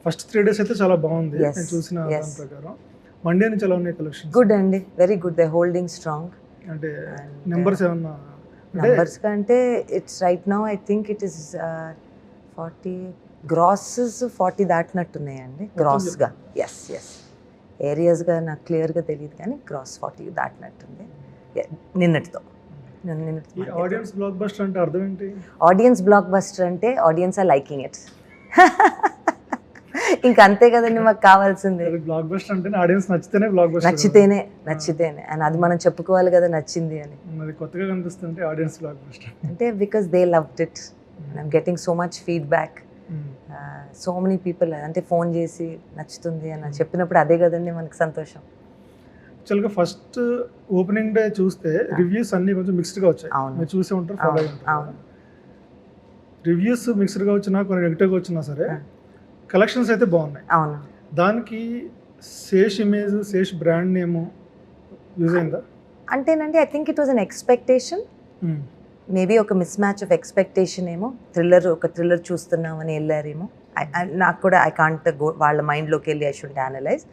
First 3 days అయితే చాలా బాగుంది. Yes, నేను చూసిన yes. దాని ప్రకారం. మండే నుంచి ఎలా ఉన్నాయి కలెక్షన్స్? గుడ్ అండి, very good. They holding strong. అంటే నెంబర్స్ ఏమన్నా అంటే నంబర్స్ కంటే it's right now I think it is 40 grosses 40 దాటినట్టున్నాయండి గ్రాస్గా. ఎస్ ఎస్, ఏరియాస్గా నాకు క్లియర్గా తెలియదు కానీ గ్రాస్ 40 దాటినట్టుంది నిన్నటితో. ఈ ఆడియన్స్ బ్లాక్ బస్టర్ అంటే అర్థం ఏంటి? ఆడియన్స్ బ్లాక్ బస్టర్ అంటే ఆడియన్స్ ఆర్ లైకింగ్ ఇట్. ఇంకా అంతే కదండి మాకు కావాల్సింది. బ్లాక్ బస్టర్ అంటే ఆడియన్స్ నచ్చితేనే బ్లాక్ బస్టర్. నచ్చితేనే అండ్ అది మనం చెప్పుకోవాలి కదా నచ్చింది అని. అది కొత్తగా కనిపిస్తుంది ఆడియన్స్ బ్లాక్ బస్టర్ అంటే because they loved it and I'm getting so much feedback. So many people అంటే ఫోన్ చేసి నచ్చుతుంది అని చెప్పినప్పుడు అదే కదండి మనకు సంతోషం. యాక్చువల్గా ఫస్ట్ ఓపెనింగ్ డే చూస్తే రివ్యూస్ అన్ని కొంచెం మిక్స్డ్గా వచ్చాయి. మీరు చూసే ఉంటారు, ఫాలో అయ్యి ఉంటారు. రివ్యూస్ మిక్స్డ్గా వచ్చినా కొన్ని నెగిటివ్గా వచ్చినా సరే కలెక్షన్స్ అయితే బాగున్నాయి. అవును, దానికి Sesh image, Sesh brand name use అయిందా? అంటేనండి I think it was an expectation. Maybe ఒక మిస్ మ్యాచ్ ఆఫ్ ఎక్స్పెక్టేషన్ ఏమో. ఒక థ్రిల్లర్ చూస్తున్నామని వెళ్ళారేమో. నాకు కూడా ఐ కాంట్ గో వాళ్ళ మైండ్లోకి వెళ్ళి I should analyze.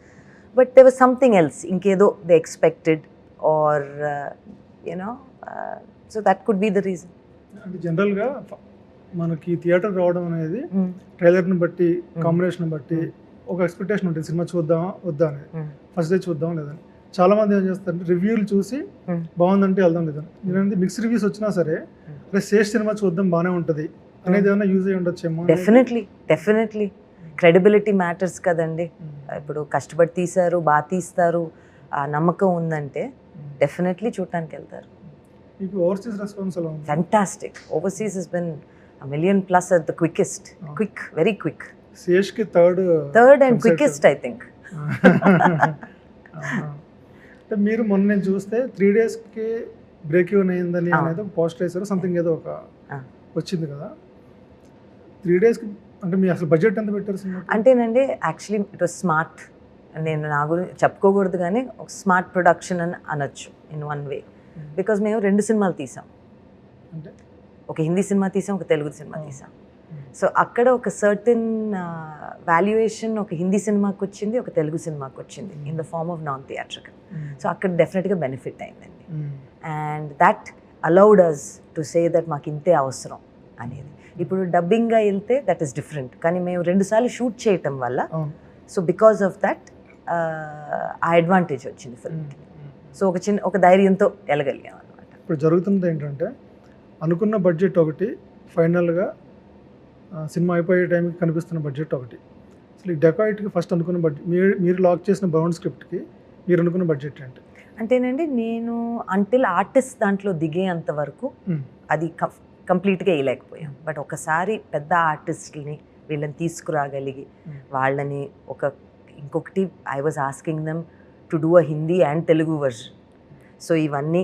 But they was something else, ఇంకేదో they expected or you know, so that could be the reason. అంటే జనరల్గా మనకి థియేటర్ రావడం అనేది ట్రైలర్ని బట్టి, కాంబినేషన్ బట్టి ఒక ఎక్స్పెక్టేషన్ ఉంటుంది, సినిమా చూద్దామా వద్దా అనేది. ఫస్ట్ డే చూద్దాం లేదని. చాలా మంది ఏం చేస్తారంటే రివ్యూలు చూసి బాగుందంటే వెళ్దాం లేదని. నేనంటే మిక్స్ రివ్యూస్ వచ్చినా సరే అరే శేష్ సినిమా చూద్దాం బాగానే ఉంటుంది అనేది ఏమైనా యూజ్ అయ్యి ఉండొచ్చేమో. డెఫినెట్లీ క్రెడిబిలిటీ మ్యాటర్స్ కదండి. ఇప్పుడు కష్టపడి తీశారు, బాగా తీస్తారు, ఆ నమ్మకం ఉందంటే డెఫినెట్లీ చూడటానికి వెళ్తారు. మీకు ఓవర్సీస్ రెస్పాన్స్ ఎలా ఉంది? Fantastic. Overseas has been $1 million+ at the quickest. Very quick. శేష్కి third and quickest I think. అంటే మీరు మొన్న నేను చూస్తే 3 daysకి బ్రేక్ ఈవెన్ అయిందని అనేది పోస్ట్ వేసారు, సంథింగ్ ఏదో ఒక వచ్చింది కదా. 3 daysకి అంటే మీ అసలు బడ్జెట్ ఎంత పెట్టారు సినిమా? అంటేనండి యాక్చువల్లీ ఇట్ వాజ్ స్మార్ట్. నేను నా గురించి చెప్పుకోకూడదు కానీ ఒక స్మార్ట్ ప్రొడక్షన్ అని అనొచ్చు ఇన్ వన్ వే. బికాజ్ మేము 2 సినిమాలు తీసాం. అంటే ఒక హిందీ సినిమా తీసాం, ఒక తెలుగు సినిమా తీసాం. సో అక్కడ ఒక సర్టన్ వాల్యుయేషన్ ఒక హిందీ సినిమాకి వచ్చింది, ఒక తెలుగు సినిమాకి వచ్చింది in the form of non theatrical. So అక్కడ డెఫినెట్గా బెనిఫిట్ అయిందండి. And that allowed us to say that మాకు ఇంతే అవసరం అనేది. ఇప్పుడు డబ్బింగ్గా వెళ్తే దట్ ఈస్ డిఫరెంట్, కానీ మేము 2 సార్లు షూట్ చేయటం వల్ల సో బికాస్ ఆఫ్ దట్ ఆ అడ్వాంటేజ్ వచ్చింది ఫిల్మ్కి. సో ఒక ధైర్యంతో వెళ్ళగలిగాం అనమాట. ఇప్పుడు జరుగుతుంది ఏంటంటే అనుకున్న బడ్జెట్ ఒకటి, ఫైనల్గా సినిమా అయిపోయే టైంకి కనిపిస్తున్న బడ్జెట్ ఒకటి. అసలు ఈ డెకాయిట్కి ఫస్ట్ అనుకున్న బడ్జెట్, మీరు లాక్ చేసిన బౌండ్ స్క్రిప్ట్కి మీరు అనుకున్న బడ్జెట్ ఏంటి? అంటేనండి నేను అంటిల్ ఆర్టిస్ట్ దాంట్లో దిగేంత వరకు అది కంప్లీట్గా వేయలేకపోయాం. బట్ ఒకసారి పెద్ద ఆర్టిస్ట్ని వీళ్ళని తీసుకురాగలిగి వాళ్ళని ఇంకొకటి I was asking them to do a Hindi and Telugu version. So ఇవన్నీ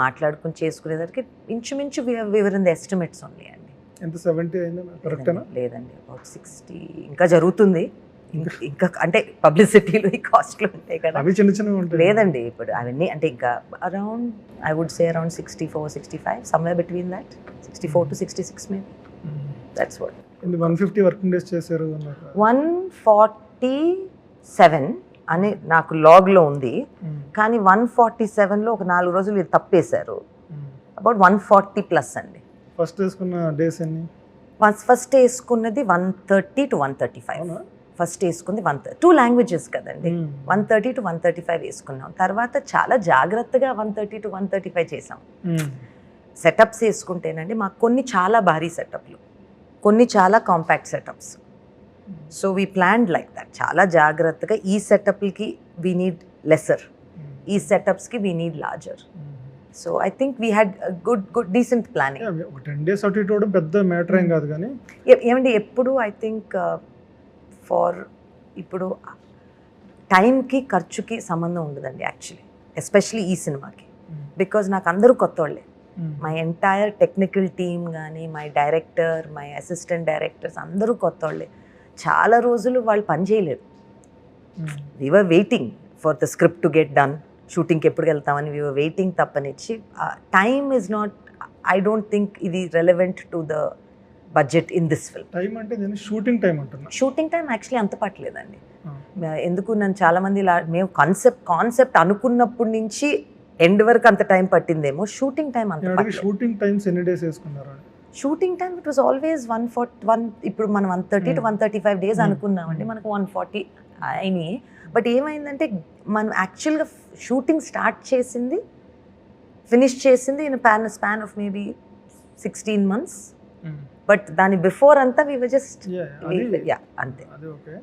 మాట్లాడుకుని చేసుకునేదానికి ఇంచుమించు వివర్ ఇన్ ద ఎస్టిమేట్స్ ఓన్లీ అండి. ఎంత 70 అయిందా? కరెక్టేనా? లేదండి, అబౌట్ 60 ఇంకా జరుగుతుంది. ఇంకా అంటే పబ్లిసిటీలు ఈ కాస్ట్లు ఉంటాయి కదా, అవి చిన్న ఉంటాయి. లేదండి ఇప్పుడు అవన్నీ అంటే ఇంకా around I would say around 64-65 somewhere between that, 64 to 66 maybe. That's what. 150 working days చేశారు. 147 అని నాకు లాగ్లో ఉంది, కానీ 147లో ఒక 4 రోజులు మీరు తప్పేశారు. అబౌట్ 140+ అండి. ఫస్ట్ వేసుకున్న డేస్ ఎన్ని? ఫస్ట్ వేసుకున్నది 130 to 135. ఫస్ట్ వేసుకుంది 2 లాంగ్వేజెస్ కదండి. 130 to 135 వేసుకున్నాం. తర్వాత చాలా జాగ్రత్తగా 130 to 135 చేసాం. సెటప్స్ వేసుకుంటేనండి మాకు కొన్ని చాలా భారీ సెటప్లు, కొన్ని చాలా compact setups. So we planned like that. చాలా జాగ్రత్తగా ఈ సెటప్లకి వీ నీడ్ లెసర్, ఈ సెటప్స్కి we need larger. So I think we had good decent planning. 10 days అటు ఇటు పెద్ద మ్యాటర్ ఏం కాదు కానీ ఏమండి ఎప్పుడు ఐ థింక్ ఇప్పుడు టైంకి ఖర్చుకి సంబంధం ఉండదండి యాక్చువల్లీ, ఎస్పెషలీ ఈ సినిమాకి. బికాజ్ నాకు అందరూ కొత్త వాళ్ళే. మై ఎంటైర్ టెక్నికల్ టీమ్ కానీ, my director, my assistant directors అందరూ కొత్త వాళ్ళే. చాలా రోజులు వాళ్ళు పని చేయలేరు. We were waiting for the script to get done. షూటింగ్కి ఎప్పుడు వెళ్తామని వీ వర్ వెయిటింగ్ తప్పనిచ్చి time is not, I don't think ఇది relevant to the budget in this film. Time అంటే నేను షూటింగ్ టైం అంటున్నా. షూటింగ్ టైం యాక్చువల్లీ అంత పట్టలేదండి. ఆ. ఎందుకు నన్ను చాలామంది ఇలా మేము కాన్సెప్ట్ అనుకున్నప్పటి నుంచి ఎండ్ వరకు అంత టైం పట్టిందేమో, షూటింగ్ టైం అంత నేను అడిగి షూటింగ్ టైమ్స్ ఎన్ని డేస్ వేసుకున్నారు అని. Shooting time it was always 141. ఇప్పుడు మనం 130 to 135 డేస్ అనుకున్నామండి, మనకు 140 అయినాయి. బట్ ఏమైందంటే మనం యాక్చువల్గా షూటింగ్ స్టార్ట్ చేసింది, ఫినిష్ చేసింది in span of maybe 16 months. But దాని బిఫోర్ అంతా వి వర్ జస్ట్ Yeah, అది అంతే. ఓకే.